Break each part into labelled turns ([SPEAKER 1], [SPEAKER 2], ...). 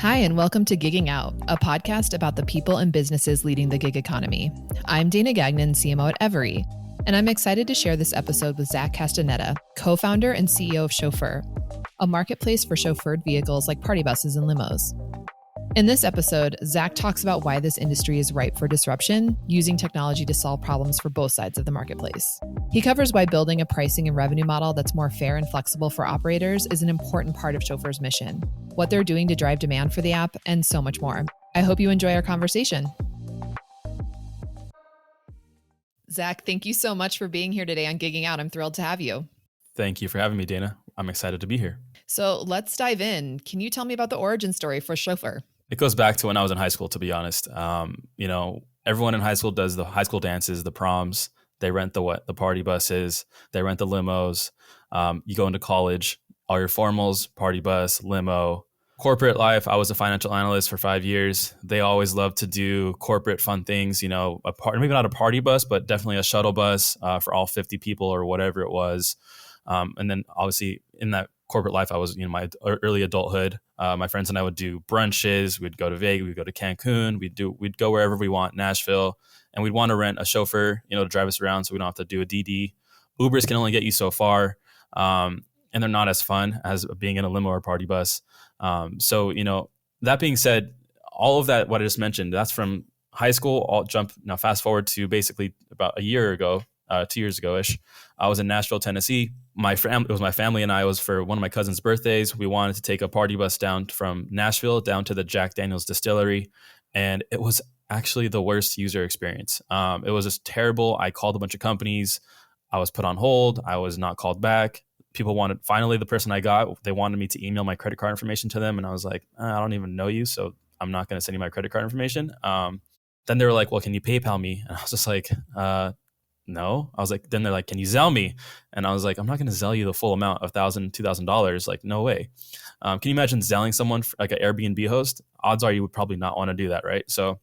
[SPEAKER 1] Hi, and welcome to Gigging Out, a podcast about the people and businesses leading the gig economy. I'm Dana Gagnon, CMO at Every, and I'm excited to share this episode with Zach Castaneda, co-founder and CEO of Shofeur, a marketplace for chauffeured vehicles like party buses and limos. In this episode, Zach talks about why this industry is ripe for disruption, using technology to solve problems for both sides of the marketplace. He covers why building a pricing and revenue model that's more fair and flexible for operators is an important part of Shofeur's mission, what they're doing to drive demand for the app, and so much more. I hope you enjoy our conversation. Zach, thank you so much for being here today on Gigging Out. I'm thrilled to have you.
[SPEAKER 2] Thank you for having me, Dana. I'm excited to be here.
[SPEAKER 1] So let's dive in. Can you tell me about the origin story for Shofeur?
[SPEAKER 2] It goes back to when I was in high school, to be honest. Everyone in high school does the high school dances, the proms. They rent the party buses. They rent the limos. You go into college, all your formals, party bus, limo. Corporate life, I was a financial analyst for 5 years. They always love to do corporate fun things, maybe not a party bus, but definitely a shuttle bus for all 50 people or whatever it was. And then obviously in that corporate life, I was, my early adulthood. My friends and I would do brunches. We'd go to Vegas. We'd go to Cancun. We'd go wherever we want, Nashville, and we'd want to rent a chauffeur, to drive us around, so we don't have to do a DD. Ubers can only get you so far, and they're not as fun as being in a limo or party bus. That being said, all of that, what I just mentioned, that's from high school. I'll jump now, fast forward to basically about a year ago, 2 years ago-ish. I was in Nashville, Tennessee. It was my family and I. It was for one of my cousin's birthdays. We wanted to take a party bus down from Nashville down to the Jack Daniel's distillery. And it was actually the worst user experience. It was just terrible. I called a bunch of companies. I was put on hold. I was not called back. Finally, the person I got, they wanted me to email my credit card information to them. And I was like, I don't even know you, so I'm not going to send you my credit card information. Then they were like, well, can you PayPal me? And I was just like, no. I was like, then they're like, can you Zelle me? And I was like, I'm not going to Zelle you the full amount of $1,000, $2,000. Like, no way. Can you imagine Zelling someone for, like an Airbnb host? Odds are you would probably not want to do that, right? So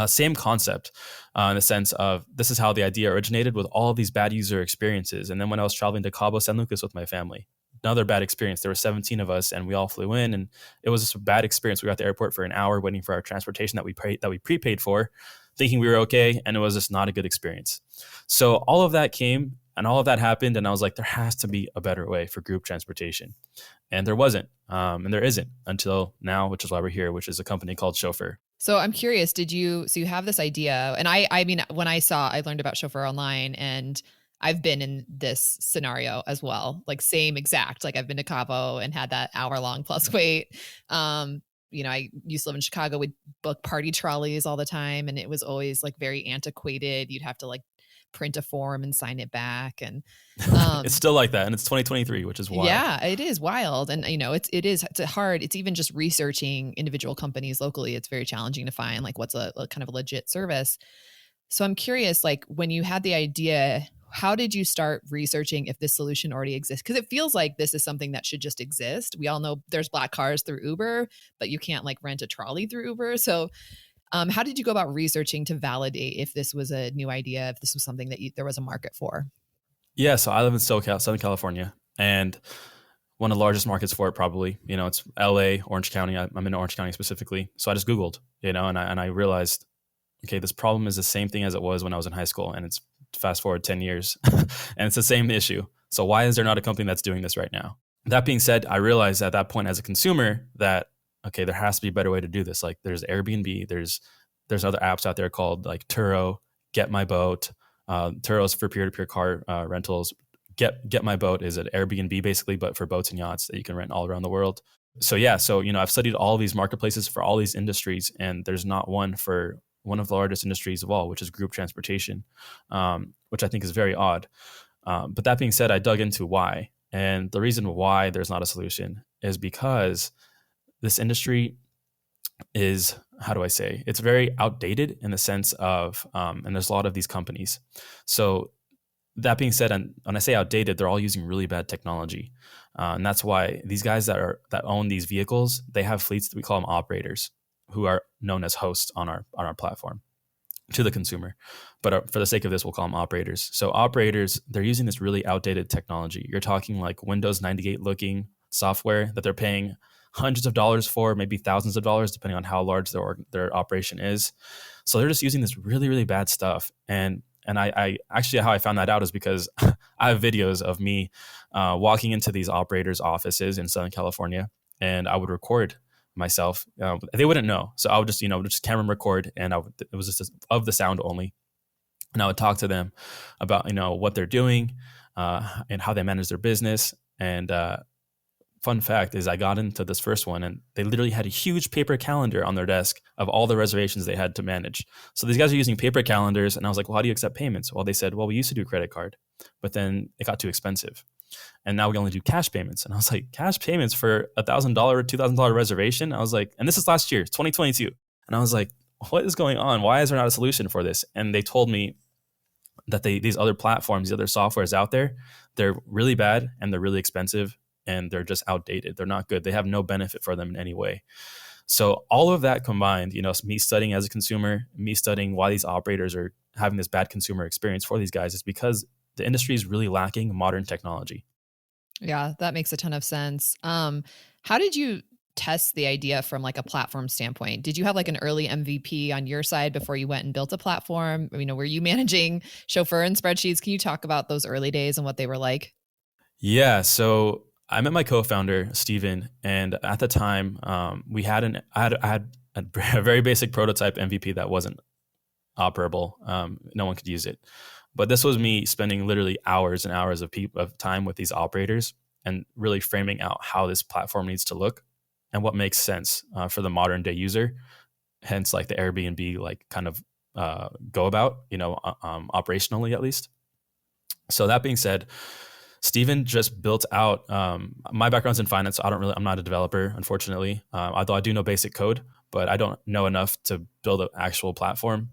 [SPEAKER 2] same concept in the sense of this is how the idea originated, with all of these bad user experiences. And then when I was traveling to Cabo San Lucas with my family, another bad experience. There were 17 of us and we all flew in, and it was just a bad experience. We got to the airport for an hour waiting for our transportation that we prepaid for, thinking we were okay, and it was just not a good experience. So all of that came and all of that happened, and I was like, there has to be a better way for group transportation. And there wasn't, and there isn't until now, which is why we're here, which is a company called Shofeur.
[SPEAKER 1] So I'm curious, so you have this idea, and I mean, when I learned about Shofeur online, and I've been in this scenario as well, like same exact, like I've been to Cabo and had that hour-long plus wait. I used to live in Chicago. We'd book party trolleys all the time, and it was always like very antiquated. You'd have to like print a form and sign it back. And
[SPEAKER 2] it's still like that. And it's 2023, which is wild.
[SPEAKER 1] Yeah, it is wild. And it's hard. It's even just researching individual companies locally. It's very challenging to find like what's a kind of a legit service. So I'm curious, like when you had the idea, how did you start researching if this solution already exists? Because it feels like this is something that should just exist. We all know there's black cars through Uber, but you can't like rent a trolley through Uber. So how did you go about researching to validate if this was a new idea, if this was something that there was a market for?
[SPEAKER 2] Yeah, so I live in SoCal, Southern California, and one of the largest markets for it probably, it's LA, Orange County. I'm in Orange County specifically. So I just Googled, and I realized, okay, this problem is the same thing as it was when I was in high school, and it's fast forward 10 years and it's the same issue. So why is there not a company that's doing this right now? That being said, I realized at that point as a consumer that, okay, there has to be a better way to do this. Like there's Airbnb, there's other apps out there called like Turo, Get My Boat. Turo's for peer-to-peer car rentals. Get My Boat is an Airbnb basically, but for boats and yachts that you can rent all around the world. So yeah, I've studied all of these marketplaces for all these industries, and there's not one for one of the largest industries of all, which is group transportation, which I think is very odd. But that being said, I dug into why. And the reason why there's not a solution is because this industry is, how do I say, it's very outdated in the sense of, and there's a lot of these companies. So that being said, and when I say outdated, they're all using really bad technology. And that's why these guys that own these vehicles, they have fleets that we call them operators, who are known as hosts on our platform to the consumer. But for the sake of this, we'll call them operators. So operators, they're using this really outdated technology. You're talking like Windows 98 looking software that they're paying hundreds of dollars for, maybe thousands of dollars, depending on how large their operation is. So they're just using this really, really bad stuff. And I actually, how I found that out is because I have videos of me walking into these operators' offices in Southern California, and I would record myself. They wouldn't know, so I would just camera record, and it was just of the sound only, and I would talk to them about what they're doing and how they manage their business. And fun fact is I got into this first one and they literally had a huge paper calendar on their desk of all the reservations they had to manage. So these guys are using paper calendars. And I was like, well, how do you accept payments? Well, they said, well, we used to do credit card, but then it got too expensive. And now we only do cash payments. And I was like, cash payments for $1,000, $2,000 reservation? I was like, and this is last year, 2022. And I was like, what is going on? Why is there not a solution for this? And they told me that these other platforms, the other softwares out there, they're really bad and they're really expensive and they're just outdated. They're not good. They have no benefit for them in any way. So all of that combined, me studying as a consumer, me studying why these operators are having this bad consumer experience for these guys is because the industry is really lacking modern technology.
[SPEAKER 1] Yeah, that makes a ton of sense. How did you test the idea from like a platform standpoint? Did you have like an early MVP on your side before you went and built a platform? Were you managing Chauffeur and spreadsheets? Can you talk about those early days and what they were like?
[SPEAKER 2] Yeah, so I met my co-founder, Steven, and at the time, I had a very basic prototype MVP that wasn't operable. No one could use it. But this was me spending literally hours and hours of time with these operators and really framing out how this platform needs to look and what makes sense for the modern day user. Hence, like the Airbnb, like kind of go about, operationally at least. So that being said, Steven just built out, my background's in finance. So I'm not a developer, unfortunately. Although I do know basic code, but I don't know enough to build an actual platform.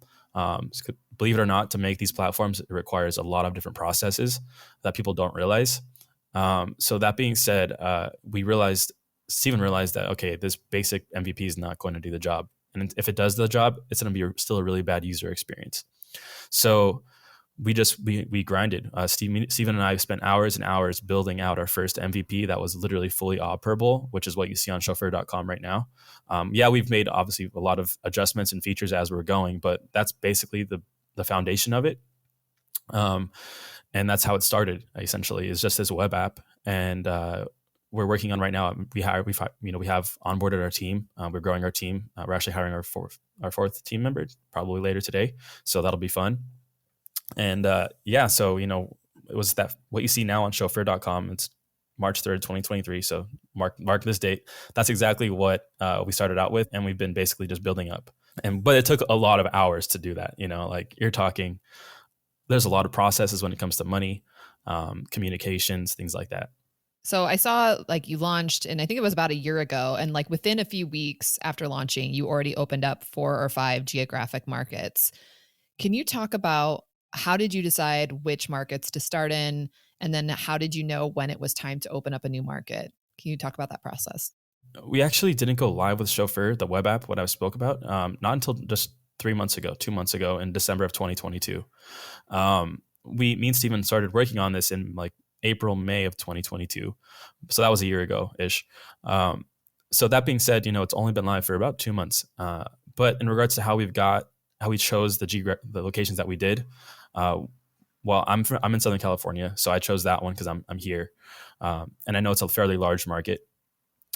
[SPEAKER 2] Believe it or not, to make these platforms, it requires a lot of different processes that people don't realize. So that being said, Steven realized that, okay, this basic MVP is not going to do the job. And if it does the job, it's going to be still a really bad user experience. So we grinded. Steven and I spent hours and hours building out our first MVP that was literally fully operable, which is what you see on chauffeured.com right now. We've made obviously a lot of adjustments and features as we're going, but that's basically the foundation of it. And that's how it started. Essentially, is just this web app, and we're working on right now. We have onboarded our team. We're growing our team. We're actually hiring our fourth team member probably later today, so that'll be fun. And so it was that what you see now on chauffeured.com. It's March 3rd, 2023. So mark this date. That's exactly what we started out with, and we've been basically just building up. But it took a lot of hours to do that. Like you're talking, there's a lot of processes when it comes to money, communications, things like that.
[SPEAKER 1] So I saw like you launched, and I think it was about a year ago, and like within a few weeks after launching, you already opened up 4 or 5 geographic markets. Can you talk about how did you decide which markets to start in? And then how did you know when it was time to open up a new market? Can you talk about that process?
[SPEAKER 2] We actually didn't go live with Chauffeur, the web app, what I spoke about, not until just 2 months ago in December of 2022. Me and Steven started working on this in like April, May of 2022. So that was a year ago-ish. So that being said, it's only been live for about 2 months. But in regards to how we chose the locations that we did, well, I'm in Southern California, so I chose that one because I'm here, and I know it's a fairly large market.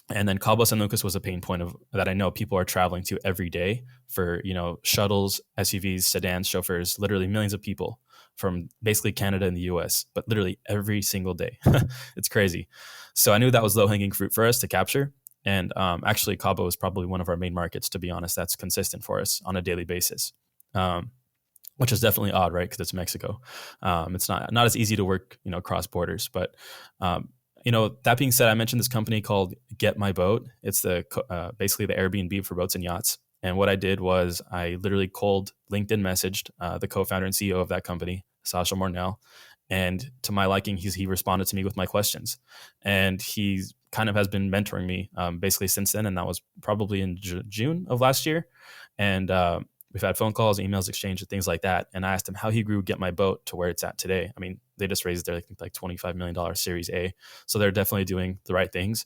[SPEAKER 2] And then Cabo San Lucas was a pain point that I know people are traveling to every day for shuttles, SUVs, sedans, chauffeurs, literally millions of people from basically Canada and the US, but literally every single day. It's crazy. So I knew that was low hanging fruit for us to capture. And actually, Cabo is probably one of our main markets, to be honest. That's consistent for us on a daily basis. Which is definitely odd, right? Because it's Mexico. It's not as easy to work, cross borders. But that being said, I mentioned this company called Get My Boat. It's basically the Airbnb for boats and yachts. And what I did was I literally cold LinkedIn messaged the co-founder and CEO of that company, Sasha Mornell. And to my liking, he responded to me with my questions. And he kind of has been mentoring me basically since then. And that was probably in June of last year. And we've had phone calls, emails exchanged, and things like that. And I asked him how he grew Get My Boat to where it's at today. I mean, they just raised their like $25 million Series A. So they're definitely doing the right things.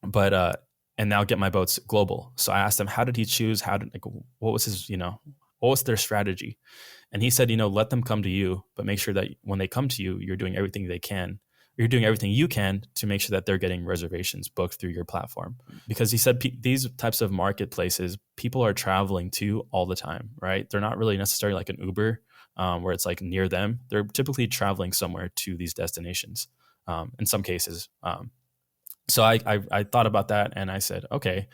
[SPEAKER 2] but and now Get My Boat's global. So I asked him, how did he choose? How did, like, what was his, what was their strategy? And he said, let them come to you, but make sure that when they come to you, you're doing everything they can. You're doing everything you can to make sure that they're getting reservations booked through your platform. Because he said these types of marketplaces, people are traveling to all the time, right? They're not really necessarily like an Uber, where it's like near them. They're typically traveling somewhere to these destinations, in some cases. So I thought about that and I said, okay.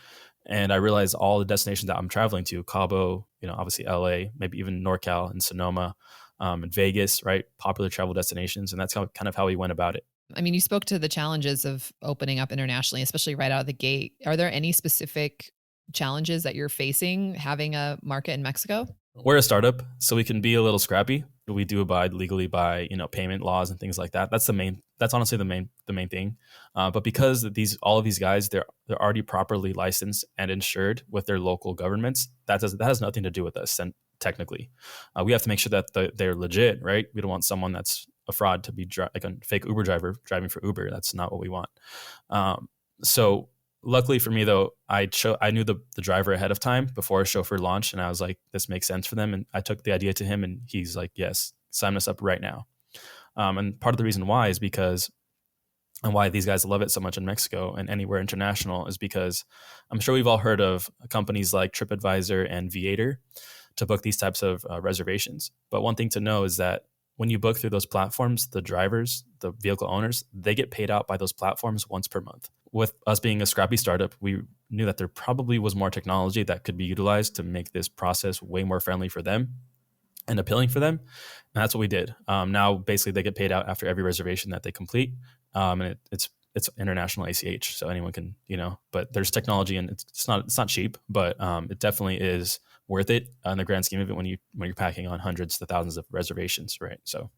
[SPEAKER 2] And I realized all the destinations that I'm traveling to, Cabo, obviously LA, maybe even NorCal and Sonoma, and Vegas, right? Popular travel destinations. And that's kind of how we went about it.
[SPEAKER 1] I mean, you spoke to the challenges of opening up internationally, especially right out of the gate. Are there any specific challenges that you're facing having a market in Mexico?
[SPEAKER 2] We're a startup, so we can be a little scrappy. We do abide legally by payment laws and things like that. That's honestly the main thing. But because all of these guys, they're already properly licensed and insured with their local governments, that has nothing to do with us. And technically, we have to make sure that they're legit, right? We don't want someone that's a fraud to be like a fake Uber driver driving for Uber. That's not what we want. So luckily for me, though, I knew the driver ahead of time before Chauffeur launched, and I was like, this makes sense for them. And I took the idea to him, and he's like, yes, sign us up right now. And part of the reason why is because, and why these guys love it so much in Mexico and anywhere international, is because I'm sure we've all heard of companies like TripAdvisor and Viator to book these types of reservations. But one thing to know is that when you book through those platforms, the drivers, the vehicle owners, they get paid out by those platforms once per month. With us being a scrappy startup, we knew that there probably was more technology that could be utilized to make this process way more friendly for them and appealing for them. And that's what we did. Now, basically, they get paid out after every reservation that they complete. And it's international ACH, so anyone can, but there's technology, and it's not cheap, but it definitely is worth it in the grand scheme of it when you're packing on hundreds to thousands of reservations, right? So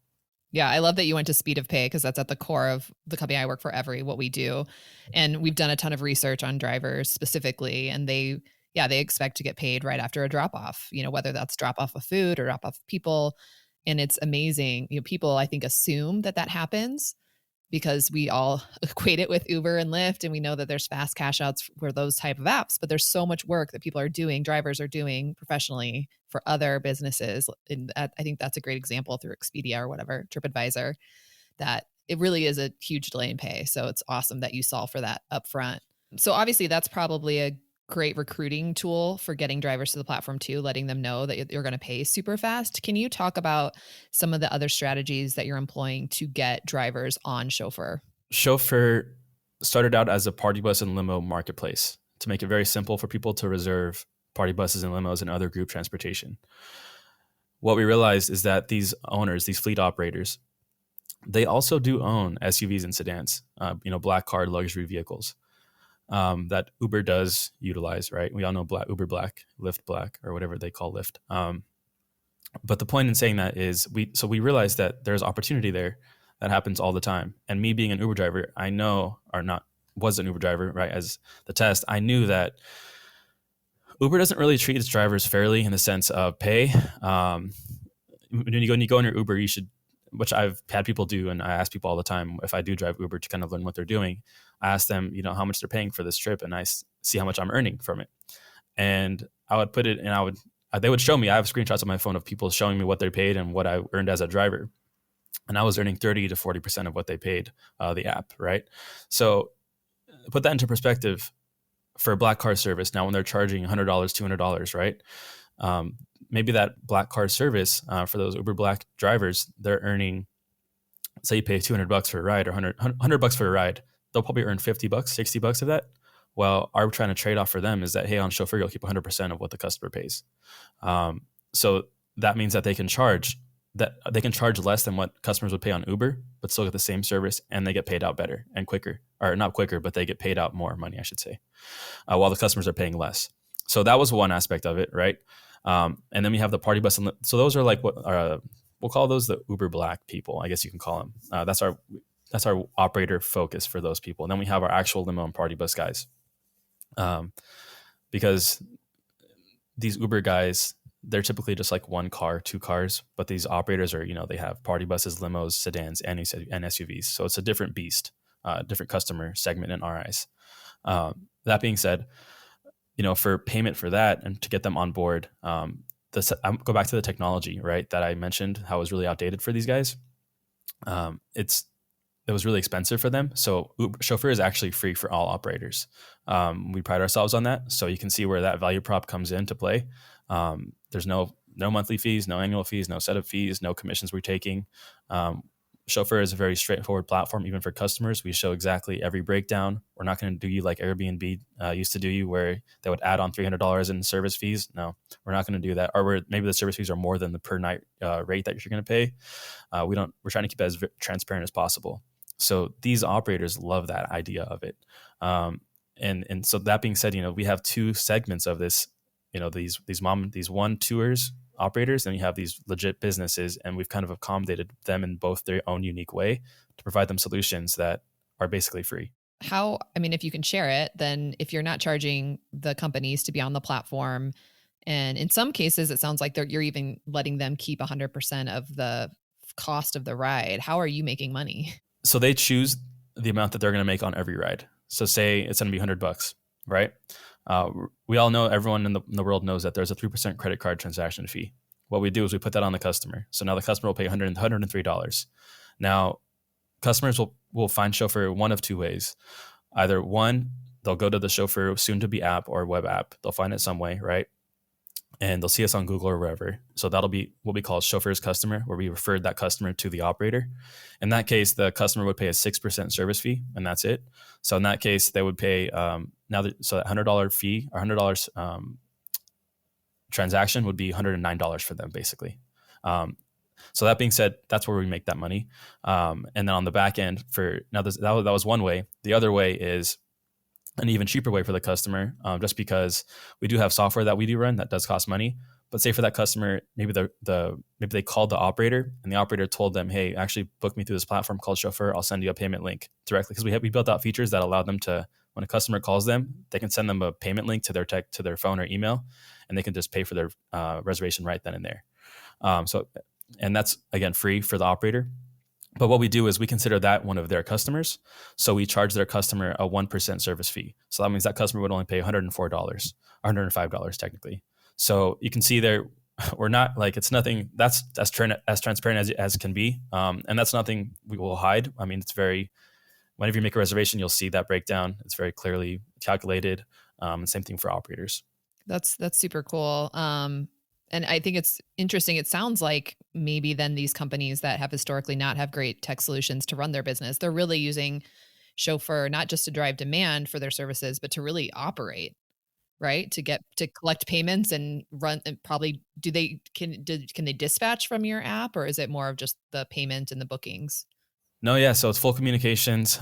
[SPEAKER 1] yeah, I love that you went to speed of pay because that's at the core of the company I work for, what we do. And we've done a ton of research on drivers specifically, and they expect to get paid right after a drop off, whether that's drop off of food or drop off of people. And it's amazing. People, I think, assume that happens because we all equate it with Uber and Lyft, and we know that there's fast cash outs for those type of apps, but there's so much work that people are doing, drivers are doing professionally for other businesses. And I think that's a great example through Expedia or whatever, TripAdvisor, that it really is a huge delay in pay. So it's awesome that you solve for that upfront. So obviously that's probably a great recruiting tool for getting drivers to the platform too, letting them know that you're going to pay super fast. Can you talk about some of the other strategies that you're employing to get drivers on Chauffeur?
[SPEAKER 2] Chauffeur started out as a party bus and limo marketplace to make it very simple for people to reserve party buses and limos and other group transportation. What we realized is that these owners, these fleet operators, they also do own SUVs and sedans, black card luxury vehicles. That Uber does utilize, right? We all know Uber Black, Lyft Black, or whatever they call Lyft. But the point in saying that is we realized that there's opportunity there that happens all the time. And me being an Uber driver, I know, or not, was an Uber driver, right? As the test, I knew that Uber doesn't really treat its drivers fairly in the sense of pay. When you go in your Uber, you should, which I've had people do, and I ask people all the time if I do drive Uber to kind of learn what they're doing. I ask them, how much they're paying for this trip, and I see how much I'm earning from it. And I would put it, and they would show me. I have screenshots on my phone of people showing me what they paid and what I earned as a driver, and I was earning 30 to 40% of what they paid the app, right? So put that into perspective for a black car service. Now, when they're charging $100, $200, right? Maybe that black car service for those Uber Black drivers, they're earning, say you pay $200 for a ride or $100 for a ride, they'll probably earn $50, $60 of that. Well, our trying to trade off for them is that, hey, on Chauffeur, you'll keep 100% of what the customer pays. So that means that they can charge less than what customers would pay on Uber, but still get the same service, and they get paid out better and quicker, or not quicker, but they get paid out more money, I should say, while the customers are paying less. So that was one aspect of it, right? And then we have the party bus. So those are like what we'll call those the Uber Black people, I guess you can call them. That's our operator focus for those people. And then we have our actual limo and party bus guys. Because these Uber guys, they're typically just like one car, two cars, but these operators are, they have party buses, limos, sedans, and SUVs. So it's a different beast. different customer segment in our eyes. That being said, for payment for that and to get them on board, go back to the technology, right, that I mentioned, how it was really outdated for these guys. It was really expensive for them. So Chauffeur is actually free for all operators. We pride ourselves on that. So you can see where that value prop comes into play. There's no monthly fees, no annual fees, no setup fees, no commissions we're taking. Chauffeur is a very straightforward platform, even for customers. We show exactly every breakdown. We're not going to do you like Airbnb used to do you, where they would add on $300 in service fees. No, we're not going to do that. Or maybe the service fees are more than the per night rate that you're going to pay. We're trying to keep it as transparent as possible. So these operators love that idea of it. And so that being said, we have two segments of this, these one tours operators, and you have these legit businesses, and we've kind of accommodated them in both their own unique way to provide them solutions that are basically free.
[SPEAKER 1] If you can share it, then if you're not charging the companies to be on the platform, and in some cases, it sounds like you're even letting them keep 100% of the cost of the ride, how are you making money?
[SPEAKER 2] So they choose the amount that they're going to make on every ride. So say it's going to be $100, right? We all know, everyone in the world knows that there's a 3% credit card transaction fee. What we do is we put that on the customer. So now the customer will pay $103. Now, customers will find Chauffeur one of two ways. Either one, they'll go to the Chauffeur soon-to-be app or web app. They'll find it some way, right? And they'll see us on Google or wherever. So that'll be what we call Chauffeur's customer, where we referred that customer to the operator. In that case, the customer would pay a 6% service fee, and that's it. So in that case, they would pay so that $100 fee or $100 transaction would be $109 for them, basically. So that being said, that's where we make that money. And then on the back end, that was one way. The other way is an even cheaper way for the customer, just because we do have software that we do run that does cost money. But say for that customer, maybe they called the operator, and the operator told them, "Hey, actually book me through this platform called Chauffeur. I'll send you a payment link directly," because we built out features that allow them to, when a customer calls them, they can send them a payment link to their phone or email, and they can just pay for their reservation right then and there. And that's, again, free for the operator. But what we do is we consider that one of their customers. So we charge their customer a 1% service fee. So that means that customer would only pay $104 or $105 technically. So you can see there, we're not like, it's nothing that's as transparent as can be. And that's nothing we will hide. Whenever you make a reservation, you'll see that breakdown. It's very clearly calculated. And same thing for operators.
[SPEAKER 1] That's super cool. And I think it's interesting. It sounds like maybe then these companies that have historically not have great tech solutions to run their business, they're really using Chauffeur not just to drive demand for their services, but to really operate, right? To collect payments and run. And probably can they dispatch from your app, or is it more of just the payment and the bookings?
[SPEAKER 2] No, yeah. So it's full communications,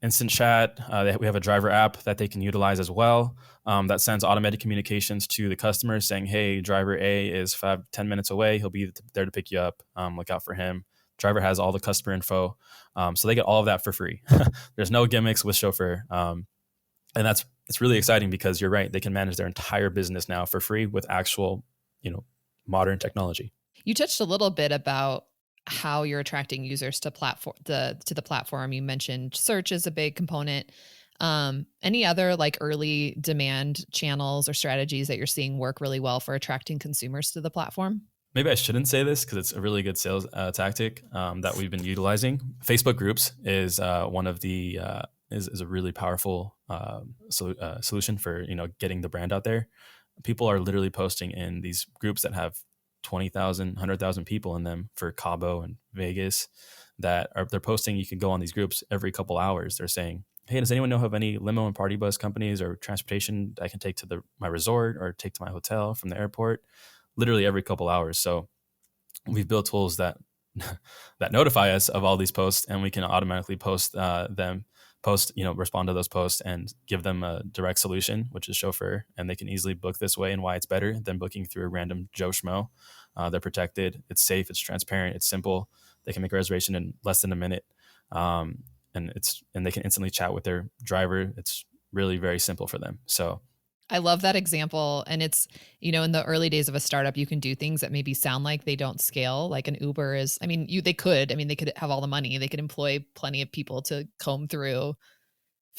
[SPEAKER 2] instant chat. We have a driver app that they can utilize as well, that sends automated communications to the customer saying, "Hey, driver A is 5-10 minutes away. He'll be there to pick you up. Look out for him." Driver has all the customer info. So they get all of that for free. There's no gimmicks with Chauffeur. And it's really exciting because you're right. They can manage their entire business now for free with actual, modern technology.
[SPEAKER 1] You touched a little bit about how you're attracting users to the platform. You mentioned search is a big component. Any other like early demand channels or strategies that you're seeing work really well for attracting consumers to the platform?
[SPEAKER 2] Maybe I shouldn't say this because it's a really good sales tactic that we've been utilizing. Facebook groups is one of the is a really powerful solution for getting the brand out there. People are literally posting in these groups that have 20,000, 100,000 people in them for Cabo and Vegas they're posting. You can go on these groups every couple hours. They're saying, "Hey, does anyone know of any limo and party bus companies or transportation I can take to my resort or take to my hotel from the airport?" Literally every couple hours. So we've built tools that notify us of all these posts, and we can automatically respond to those posts and give them a direct solution, which is Chauffeur, and they can easily book this way, and why it's better than booking through a random Joe Schmo. They're protected. It's safe. It's transparent. It's simple. They can make a reservation in less than a minute, and they can instantly chat with their driver. It's really very simple for them. So
[SPEAKER 1] I love that example. And it's, in the early days of a startup, you can do things that maybe sound like they don't scale. Like an Uber is, they could have all the money. They could employ plenty of people to comb through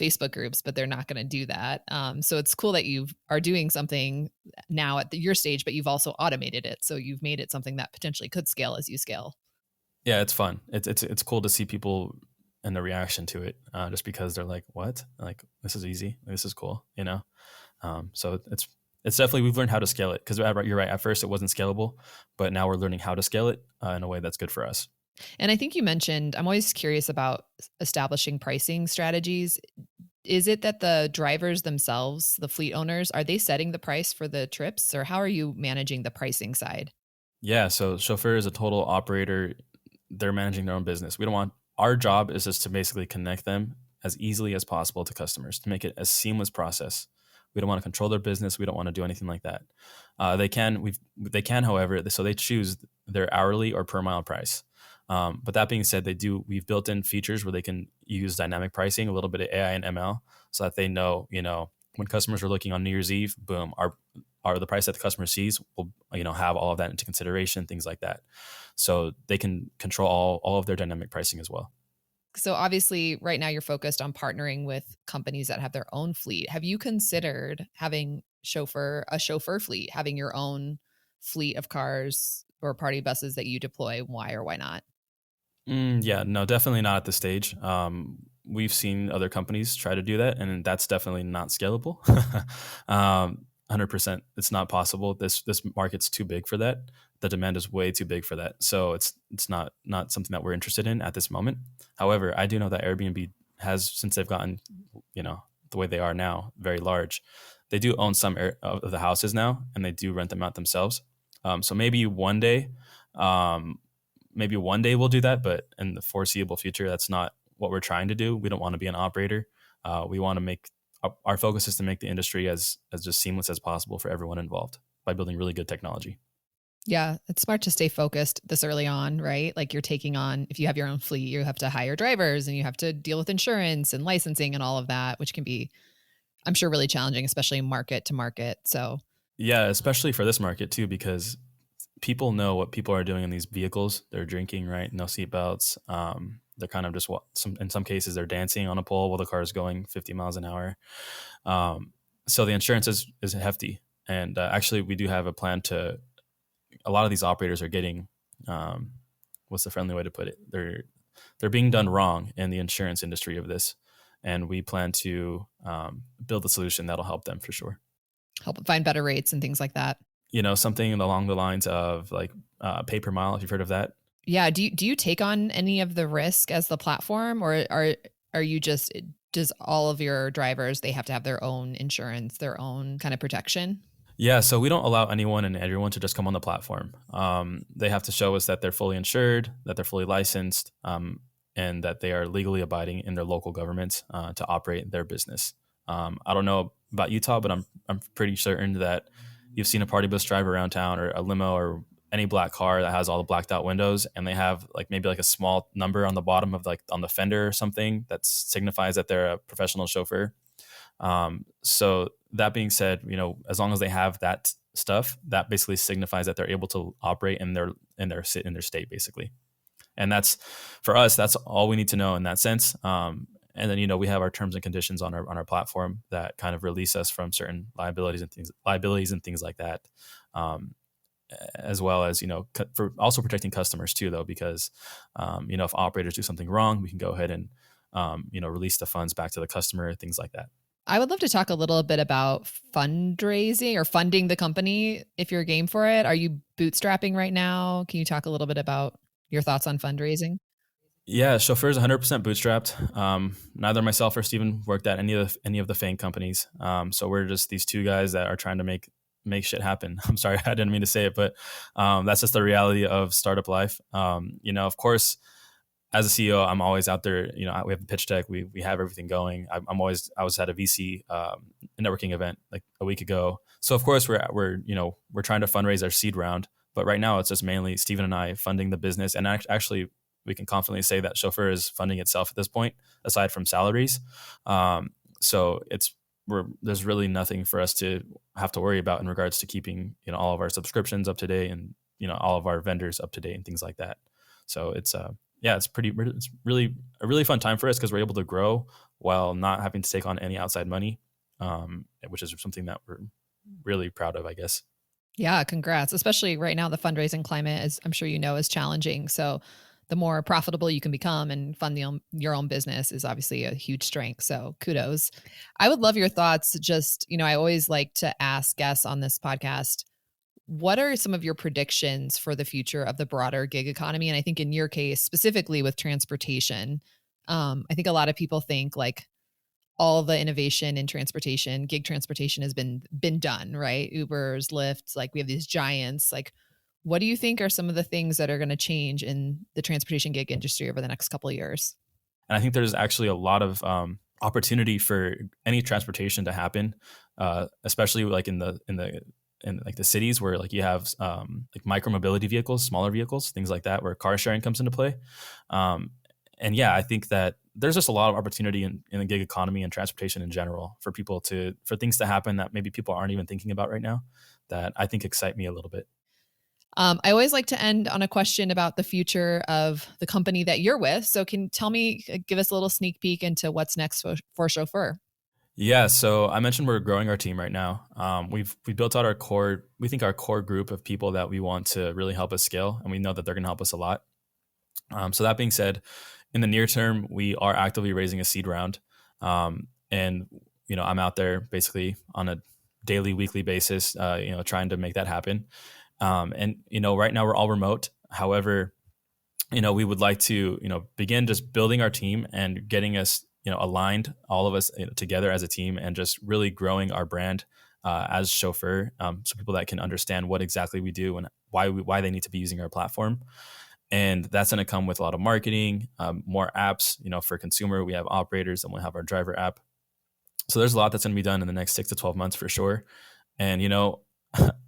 [SPEAKER 1] Facebook groups, but they're not going to do that. So it's cool that you are doing something now at your stage, but you've also automated it. So you've made it something that potentially could scale as you scale.
[SPEAKER 2] Yeah, it's fun. It's cool to see people and the reaction to it, just because they're like, "What? Like this is easy. This is cool," you know. So it's definitely we've learned how to scale it because you're right. At first, it wasn't scalable, but now we're learning how to scale it in a way that's good for us.
[SPEAKER 1] And I think you mentioned, I'm always curious about establishing pricing strategies. Is it that the drivers themselves, the fleet owners, are they setting the price for the trips, or how are you managing the pricing side?
[SPEAKER 2] Yeah. So chauffeur is a total operator. They're managing their own business. We don't want our job is just to basically connect them as easily as possible to customers to make it a seamless process. We don't want to control their business. We don't want to do anything like that. They can, however, so they choose their hourly or per mile price. But that being said, we've built in features where they can use dynamic pricing, a little bit of AI and ML, so that they know, when customers are looking on New Year's Eve, boom, our the price that the customer sees will, have all of that into consideration, things like that. So they can control all of their dynamic pricing as well.
[SPEAKER 1] So obviously right now you're focused on partnering with companies that have their own fleet. Have you considered having a chauffeur fleet, having your own fleet of cars or party buses that you deploy? Why or why not?
[SPEAKER 2] Yeah, no, definitely not at this stage. We've seen other companies try to do that, and that's definitely not scalable. 100%, it's not possible. This market's too big for that. The demand is way too big for that. So it's not something that we're interested in at this moment. However, I do know that Airbnb has, since they've gotten, the way they are now, very large. They do own some of the houses now, and they do rent them out themselves. So maybe one day we'll do that, but in the foreseeable future, that's not what we're trying to do. We don't want to be an operator. We want to make our focus is to make the industry as just seamless as possible for everyone involved by building really good technology.
[SPEAKER 1] Yeah, it's smart to stay focused this early on, right? Like you're taking on, if you have your own fleet, you have to hire drivers and you have to deal with insurance and licensing and all of that, which can be, I'm sure, really challenging, especially market to market. So,
[SPEAKER 2] Yeah, especially for this market too, because people know what people are doing in these vehicles. They're drinking, right? No seatbelts. They're kind of just in some cases they're dancing on a pole while the car is going 50 miles an hour. So the insurance is hefty, and actually we do have a plan to. A lot of these operators are getting, what's the friendly way to put it? They're being done wrong in the insurance industry of this, and we plan to build a solution that'll help them for sure.
[SPEAKER 1] help find better rates and things like that.
[SPEAKER 2] Something along the lines of like pay per mile, if you've heard of that.
[SPEAKER 1] Yeah. Do you take on any of the risk as the platform, or are you just, does all of your drivers, they have to have their own insurance, their own kind of protection?
[SPEAKER 2] Yeah, so we don't allow anyone and everyone to just come on the platform. They have to show us that they're fully insured, that they're fully licensed, and that they are legally abiding in their local governments to operate their business. I don't know about Utah, but I'm pretty certain that you've seen a party bus drive around town or a limo or any black car that has all the blacked out windows, and they have like maybe like a small number on the bottom of like on the fender or something that signifies that they're a professional chauffeur. So that being said, as long as they have that stuff, that basically signifies that they're able to operate in their state, basically. And that's for us. That's all we need to know in that sense. And then we have our terms and conditions on our platform that kind of release us from certain liabilities and things like that. As well as for also protecting customers too, though, because if operators do something wrong, we can go ahead and release the funds back to the customer, things like that.
[SPEAKER 1] I would love to talk a little bit about fundraising or funding the company if you're game for it. Are you bootstrapping right now? Can you talk a little bit about your thoughts on fundraising?
[SPEAKER 2] Yeah, Chauffeur is 100% bootstrapped. Neither myself or Steven worked at any of the FANG companies. So we're just these two guys that are trying to make shit happen. I'm sorry, I didn't mean to say it, but that's just the reality of startup life. Of course, as a CEO, I'm always out there. We have the pitch deck. We have everything going. I was at a VC networking event like a week ago. So of course we're trying to fundraise our seed round. But right now it's just mainly Steven and I funding the business. And actually, we can confidently say that Chauffeur is funding itself at this point, aside from salaries. So it's there's really nothing for us to have to worry about in regards to keeping, all of our subscriptions up to date and, all of our vendors up to date and things like that. So it's it's really a really fun time for us because we're able to grow while not having to take on any outside money, which is something that we're really proud of, I guess.
[SPEAKER 1] Yeah, congrats. Especially right now, the fundraising climate, as I'm sure you know, is challenging. So the more profitable you can become and fund your own business is obviously a huge strength. So kudos. I would love your thoughts. Just, I always like to ask guests on this podcast, what are some of your predictions for the future of the broader gig economy? And I think in your case, specifically with transportation, I think a lot of people think like all the innovation in transportation, gig transportation has been done, right? Ubers, Lyft, like we have these giants. Like, what do you think are some of the things that are going to change in the transportation gig industry over the next couple of years?
[SPEAKER 2] And I think there's actually a lot of opportunity for any transportation to happen, especially like in like the cities where like you have like micro mobility vehicles, smaller vehicles, things like that, where car sharing comes into play. And yeah, I think that there's just a lot of opportunity in the gig economy and transportation in general for things to happen that maybe people aren't even thinking about right now that I think excite me a little bit.
[SPEAKER 1] I always like to end on a question about the future of the company that you're with. So can you tell me, give us a little sneak peek into what's next for Chauffeur?
[SPEAKER 2] Yeah, so I mentioned we're growing our team right now. We built out our core group of people that we want to really help us scale, and we know that they're going to help us a lot. So that being said, in the near term, we are actively raising a seed round, and I'm out there basically on a daily, weekly basis, trying to make that happen. And right now we're all remote. However, we would like to begin just building our team and getting us aligned, all of us together as a team, and just really growing our brand as Chauffeur, so people that can understand what exactly we do and why they need to be using our platform. And that's going to come with a lot of marketing, more apps. For consumer, we have operators, and we'll have our driver app. So there's a lot that's going to be done in the next 6 to 12 months for sure. And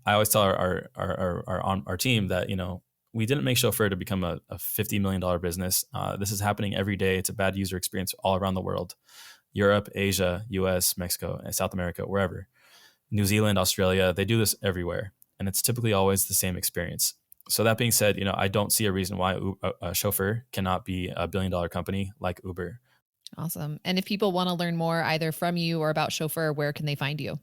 [SPEAKER 2] I always tell our team that we didn't make Chauffeur to become a $50 million business. This is happening every day. It's a bad user experience all around the world: Europe, Asia, US, Mexico, South America, wherever. New Zealand, Australia, they do this everywhere. And it's typically always the same experience. So that being said, I don't see a reason why Chauffeur cannot be a $1 billion company like Uber.
[SPEAKER 1] Awesome. And if people want to learn more either from you or about Chauffeur, where can they find you?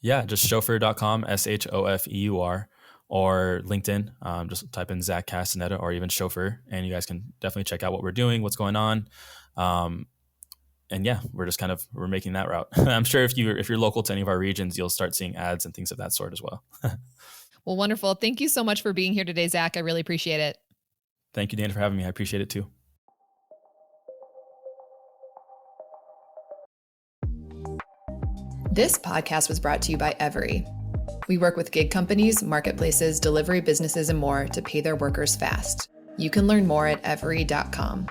[SPEAKER 2] Yeah, just chauffeur.com, SHOFEUR, or LinkedIn. Just type in Zach Castaneda or even Chauffeur, and you guys can definitely check out what we're doing, what's going on. And yeah, we're making that route. I'm sure if you're local to any of our regions, you'll start seeing ads and things of that sort as well.
[SPEAKER 1] Well, wonderful. Thank you so much for being here today, Zach. I really appreciate it.
[SPEAKER 2] Thank you, Dana, for having me. I appreciate it too.
[SPEAKER 1] This podcast was brought to you by Every. We work with gig companies, marketplaces, delivery businesses, and more to pay their workers fast. You can learn more at every.com.